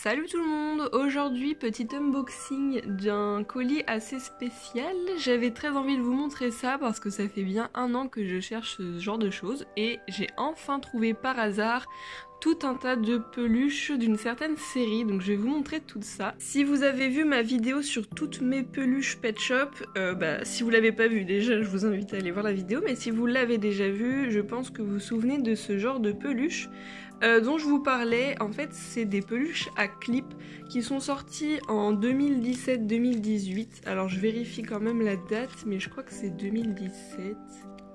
Salut tout le monde! Aujourd'hui, petit unboxing d'un colis assez spécial. J'avais très envie de vous montrer ça parce que ça fait bien 1 an que je cherche ce genre de choses et j'ai enfin trouvé par hasard tout un tas de peluches d'une certaine série, donc je vais vous montrer tout ça. Si vous avez vu ma vidéo sur toutes mes peluches Pet Shop, si vous l'avez pas vu déjà, je vous invite à aller voir la vidéo, mais si vous l'avez déjà vu, je pense que vous vous souvenez de ce genre de peluches dont je vous parlais. En fait, c'est des peluches à clip qui sont sorties en 2017-2018. Alors je vérifie quand même la date, mais je crois que c'est 2017.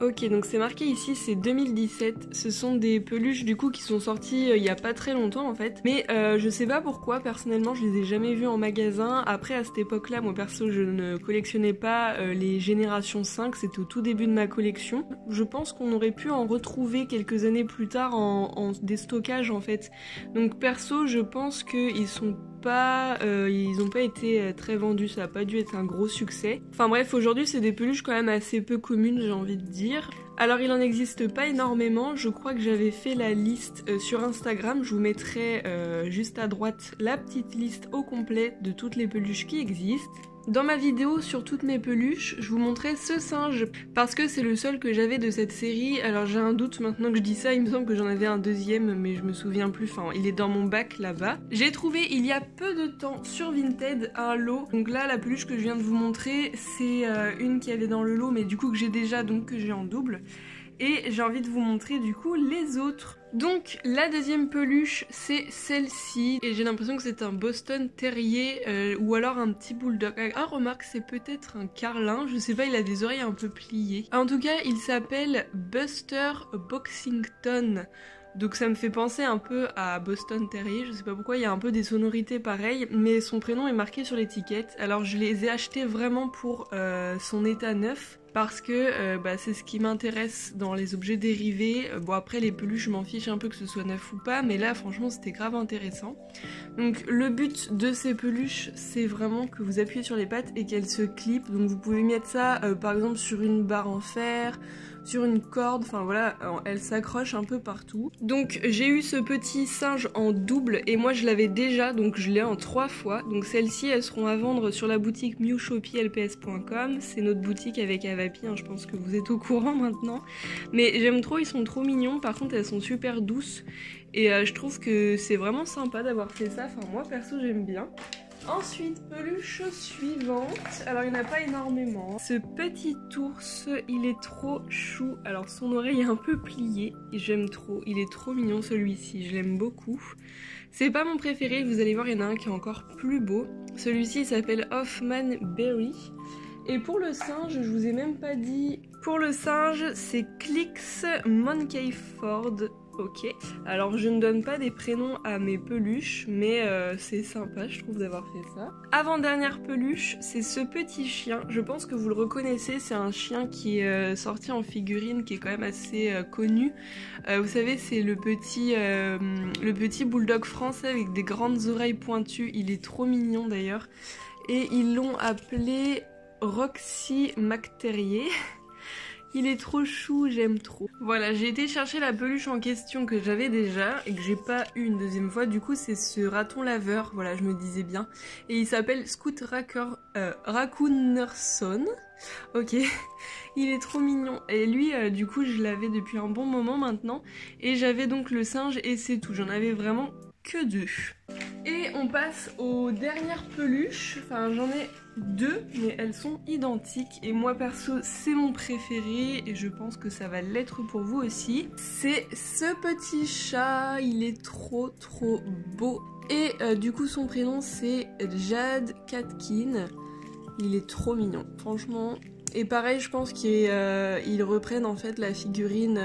Ok, donc c'est marqué ici, c'est 2017. Ce sont des peluches du coup qui sont sorties il y a pas très longtemps en fait. Mais je sais pas pourquoi, personnellement je les ai jamais vues en magasin. Après à cette époque-là, moi perso je ne collectionnais pas les générations 5, c'était au tout début de ma collection. Je pense qu'on aurait pu en retrouver quelques années plus tard en déstockage en fait. Donc perso je pense qu'ils sont ils ont pas été très vendus, ça a pas dû être un gros succès. Enfin bref, aujourd'hui c'est des peluches quand même assez peu communes, j'ai envie de dire. Alors il en existe pas énormément, je crois que j'avais fait la liste sur Instagram, je vous mettrai juste à droite la petite liste au complet de toutes les peluches qui existent. Dans ma vidéo sur toutes mes peluches, je vous montrais ce singe, parce que c'est le seul que j'avais de cette série. Alors j'ai un doute maintenant que je dis ça, il me semble que j'en avais un deuxième, mais je me souviens plus, enfin il est dans mon bac là-bas. J'ai trouvé il y a peu de temps sur Vinted un lot, donc là la peluche que je viens de vous montrer, c'est une qui avait dans le lot, mais du coup que j'ai déjà, donc que j'ai en double. Et j'ai envie de vous montrer du coup les autres. Donc la deuxième peluche c'est celle-ci et j'ai l'impression que c'est un Boston Terrier ou alors un petit bulldog. Ah remarque, c'est peut-être un carlin, je sais pas, il a des oreilles un peu pliées. En tout cas il s'appelle Buster Boxington. Donc ça me fait penser un peu à Boston Terrier, je sais pas pourquoi, il y a un peu des sonorités pareilles, mais son prénom est marqué sur l'étiquette. Alors je les ai achetés vraiment pour son état neuf, parce que c'est ce qui m'intéresse dans les objets dérivés. Bon après les peluches je m'en fiche un peu que ce soit neuf ou pas, mais là franchement c'était grave intéressant. Donc le but de ces peluches c'est vraiment que vous appuyez sur les pattes et qu'elles se clipent, donc vous pouvez mettre ça par exemple sur une barre en fer, sur une corde, enfin voilà, elle s'accroche un peu partout. Donc j'ai eu ce petit singe en double et moi je l'avais déjà, donc je l'ai en 3 fois. Donc celles-ci elles seront à vendre sur la boutique mewshoppylps.com, c'est notre boutique avec Avapi, hein, je pense que vous êtes au courant maintenant. Mais j'aime trop, ils sont trop mignons, par contre elles sont super douces et je trouve que c'est vraiment sympa d'avoir fait ça, enfin moi perso j'aime bien. Ensuite, peluche suivante, alors il n'y en a pas énormément. Ce petit ours, il est trop chou. Alors son oreille est un peu pliée et j'aime trop, il est trop mignon celui-ci, je l'aime beaucoup. C'est pas mon préféré, vous allez voir, il y en a un qui est encore plus beau. Celui-ci s'appelle Hoffman Berry. Et pour le singe, je vous ai même pas dit. Pour le singe, c'est Clicks Monkeyford. Ok, alors je ne donne pas des prénoms à mes peluches, mais c'est sympa je trouve d'avoir fait ça. Avant-dernière peluche, c'est ce petit chien, je pense que vous le reconnaissez, c'est un chien qui est sorti en figurine, qui est quand même assez connu. Vous savez, c'est le petit bulldog français avec des grandes oreilles pointues, il est trop mignon d'ailleurs. Et ils l'ont appelé Roxy McTerrier. Il est trop chou, j'aime trop. Voilà, j'ai été chercher la peluche en question que j'avais déjà et que j'ai pas eu une deuxième fois. Du coup, c'est ce raton laveur, voilà, je me disais bien. Et il s'appelle Scoot Raccoonson. Ok, il est trop mignon. Et lui, du coup, je l'avais depuis un bon moment maintenant. Et j'avais donc le singe et c'est tout. J'en avais vraiment que 2. Et on passe aux dernières peluches. Enfin, j'en ai 2, mais elles sont identiques. Et moi, perso, c'est mon préféré. Et je pense que ça va l'être pour vous aussi. C'est ce petit chat. Il est trop, trop beau. Et du coup, son prénom, c'est Jade Catkin. Il est trop mignon, franchement. Et pareil, je pense qu'ils reprennent en fait la figurine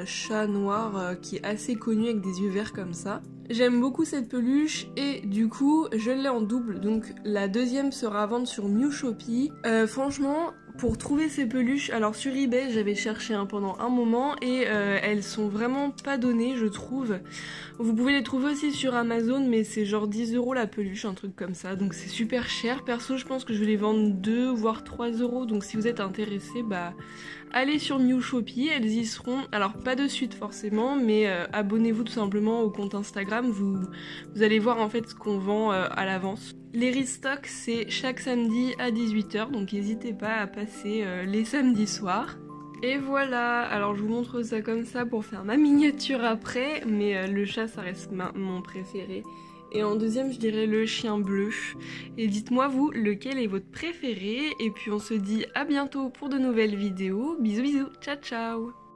chat noir qui est assez connue avec des yeux verts comme ça. J'aime beaucoup cette peluche et du coup je l'ai en double, donc la deuxième sera à vendre sur Mewshoppy. Franchement, Pour trouver ces peluches, alors sur eBay j'avais cherché pendant un moment et elles sont vraiment pas données je trouve. Vous pouvez les trouver aussi sur Amazon mais c'est genre 10 € la peluche, un truc comme ça, donc c'est super cher. Perso je pense que je vais les vendre 2 voire 3 €, donc si vous êtes intéressé, bah allez sur New Shopee, elles y seront. Alors pas de suite forcément, mais abonnez-vous tout simplement au compte Instagram, vous allez voir en fait ce qu'on vend à l'avance. Les restocks c'est chaque samedi à 18 h, donc n'hésitez pas à passer les samedis soirs. Et voilà, alors je vous montre ça comme ça pour faire ma miniature après, mais le chat ça reste mon préféré. Et en deuxième je dirais le chien bleu. Et dites-moi vous lequel est votre préféré, et puis on se dit à bientôt pour de nouvelles vidéos. Bisous bisous, ciao ciao.